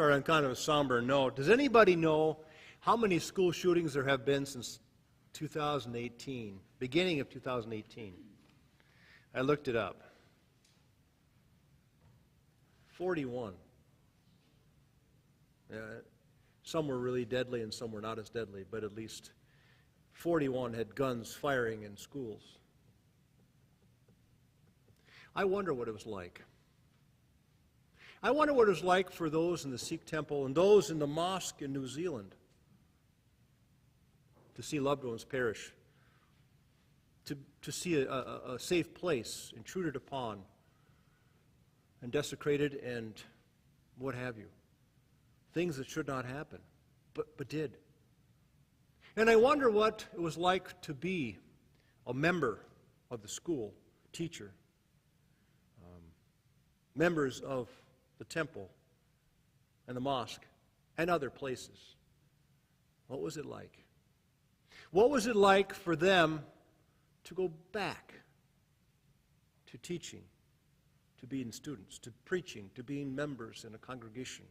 start on kind of a somber note. Does anybody know how many school shootings there have been since 2018, beginning of 2018? I looked it up. 41. Some were really deadly and some were not as deadly, but at least 41 had guns firing in schools. I wonder what it was like. I wonder what it was like for those in the Sikh temple and those in the mosque in New Zealand to see loved ones perish, to see a safe place intruded upon and desecrated and what have you. Things that should not happen, but did. And I wonder what it was like to be a member of the school, teacher, members of the temple and the mosque and other places. What was it like? What was it like for them to go back to teaching, to being students, to preaching, to being members in a congregation?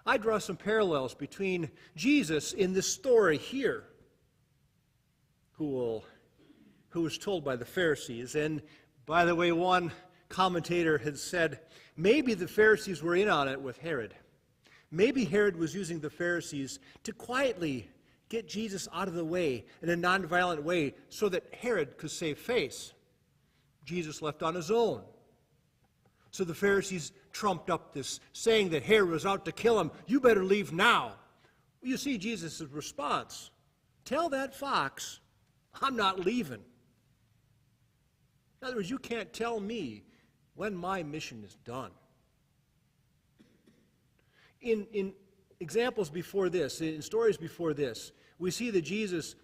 I draw some parallels between Jesus in this story here, who was told by the Pharisees. And by the way, one commentator had said, maybe the Pharisees were in on it with Herod. Maybe Herod was using the Pharisees to quietly get Jesus out of the way in a nonviolent way so that Herod could save face. Jesus left on his own. So the Pharisees trumped up this, saying that Herod was out to kill him. You better leave now. Well, you see Jesus' response. Tell that fox, I'm not leaving. In other words, you can't tell me when my mission is done. In examples before this, in stories before this, we see that Jesus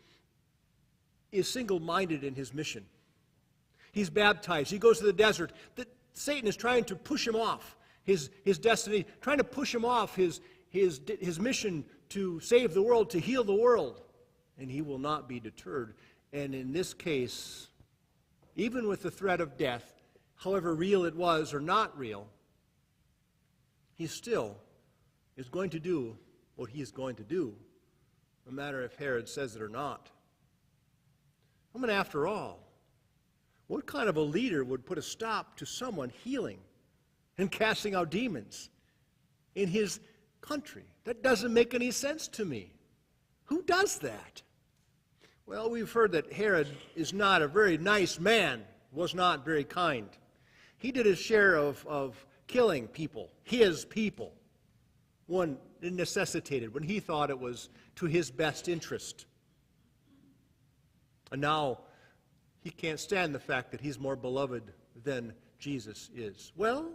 is single-minded in his mission. He's baptized. He goes to the desert. Satan is trying to push him off his destiny, trying to push him off his mission to save the world, to heal the world. And he will not be deterred. And in this case, even with the threat of death, however real it was or not real, he still is going to do what he is going to do, no matter if Herod says it or not. I mean, after all, what kind of a leader would put a stop to someone healing and casting out demons in his country? That doesn't make any sense to me. Who does that? Well, we've heard that Herod is not a very nice man, was not very kind. He did his share of killing people, his people, when it necessitated, when he thought it was to his best interest. And now he can't stand the fact that he's more beloved than Jesus is. Well,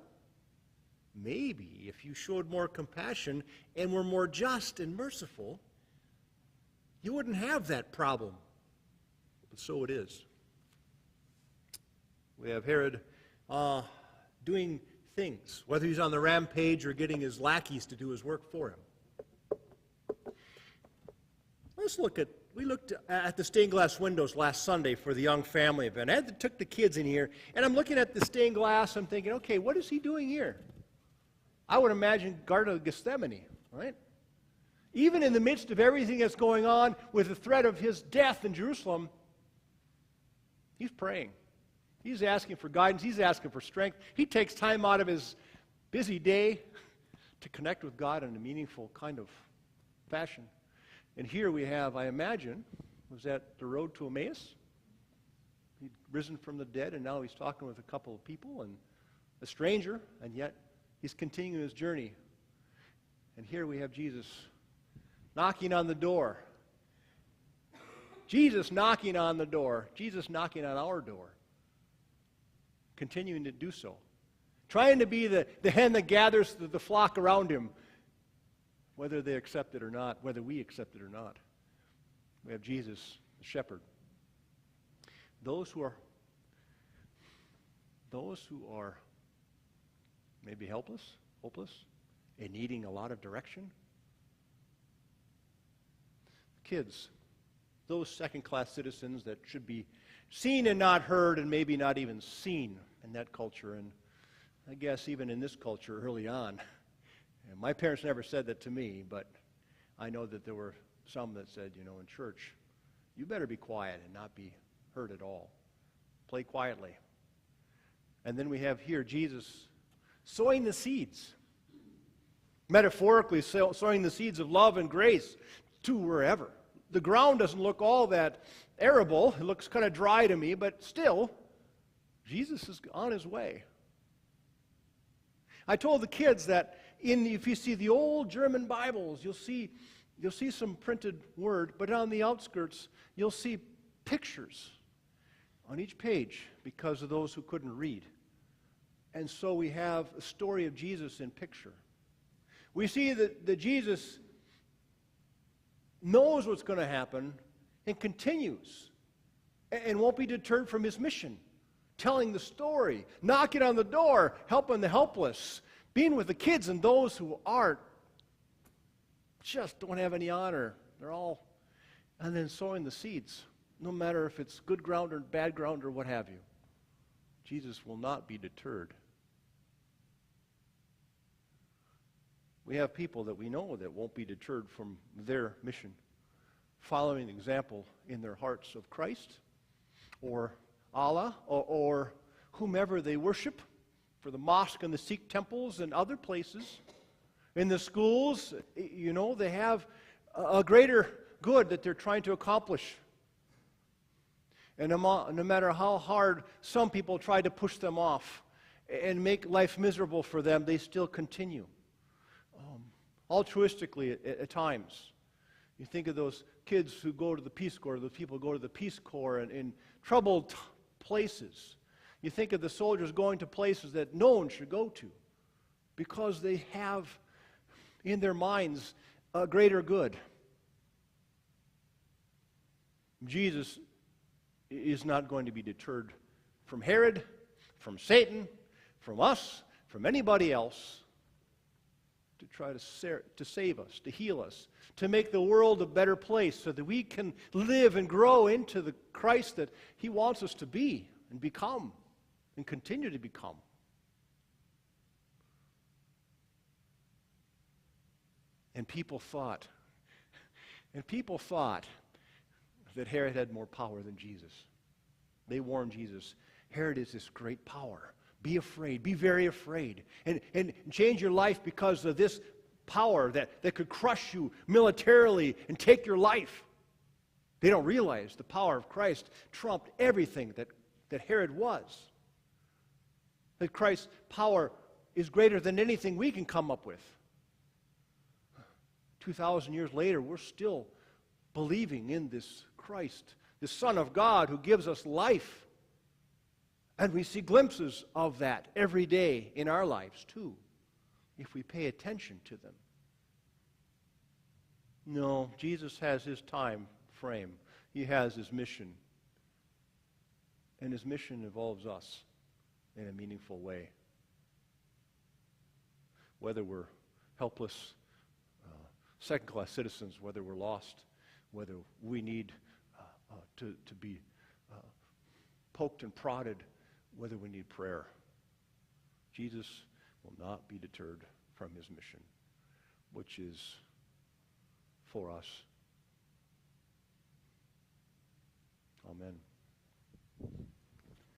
maybe if you showed more compassion and were more just and merciful, you wouldn't have that problem. But so it is. We have Herod doing things, whether he's on the rampage or getting his lackeys to do his work for him. We looked at the stained glass windows last Sunday for the young family event. I took the kids in here, and I'm looking at the stained glass. I'm thinking, okay, what is he doing here? I would imagine Garden of Gethsemane, right? Even in the midst of everything that's going on with the threat of his death in Jerusalem, he's praying. He's asking for guidance. He's asking for strength. He takes time out of his busy day to connect with God in a meaningful kind of fashion. And here we have, I imagine, was that the road to Emmaus? He'd risen from the dead, and now he's talking with a couple of people and a stranger, and yet he's continuing his journey. And here we have Jesus knocking on the door. Jesus knocking on the door. Jesus knocking on our door. Continuing to do so. Trying to be the hen that gathers the flock around him, whether they accept it or not, whether we accept it or not. We have Jesus, the shepherd. Those who are maybe helpless, hopeless, and needing a lot of direction. Kids, those second-class citizens that should be seen and not heard and maybe not even seen in that culture. And I guess even in this culture early on, and my parents never said that to me, but I know that there were some that said, in church, you better be quiet and not be heard at all. Play quietly. And then we have here Jesus sowing the seeds. Metaphorically sowing the seeds of love and grace to wherever. The ground doesn't look all that arable. It looks kind of dry to me, but still, Jesus is on his way. I told the kids that if you see the old German Bibles, you'll see some printed word, but on the outskirts, you'll see pictures on each page because of those who couldn't read. And so we have a story of Jesus in picture. We see that Jesus knows what's going to happen and continues and won't be deterred from his mission, telling the story, knocking on the door, helping the helpless, being with the kids and those who just don't have any honor. And then sowing the seeds, no matter if it's good ground or bad ground or what have you. Jesus will not be deterred. We have people that we know that won't be deterred from their mission, following the example in their hearts of Christ or Allah or whomever they worship, for the mosque and the Sikh temples and other places. In the schools, they have a greater good that they're trying to accomplish. And no matter how hard some people try to push them off and make life miserable for them, they still continue. Altruistically at times. You think of those kids who go to the Peace Corps, those people who go to the Peace Corps in troubled places. You think of the soldiers going to places that no one should go to because they have in their minds a greater good. Jesus is not going to be deterred from Herod, from Satan, from us, from anybody else, to try to save us, to heal us, to make the world a better place so that we can live and grow into the Christ that he wants us to be and become and continue to become. And people thought that Herod had more power than Jesus. They warned Jesus, Herod is this great power. Be afraid. Be very afraid. And change your life because of this power that could crush you militarily and take your life. They don't realize the power of Christ trumped everything that Herod was. That Christ's power is greater than anything we can come up with. 2,000 years later, we're still believing in this Christ, the Son of God who gives us life. And we see glimpses of that every day in our lives, too, if we pay attention to them. No, Jesus has his time frame. He has his mission. And his mission involves us in a meaningful way. Whether we're helpless, second-class citizens, whether we're lost, whether we need to be poked and prodded, whether we need prayer. Jesus will not be deterred from his mission, which is for us. Amen.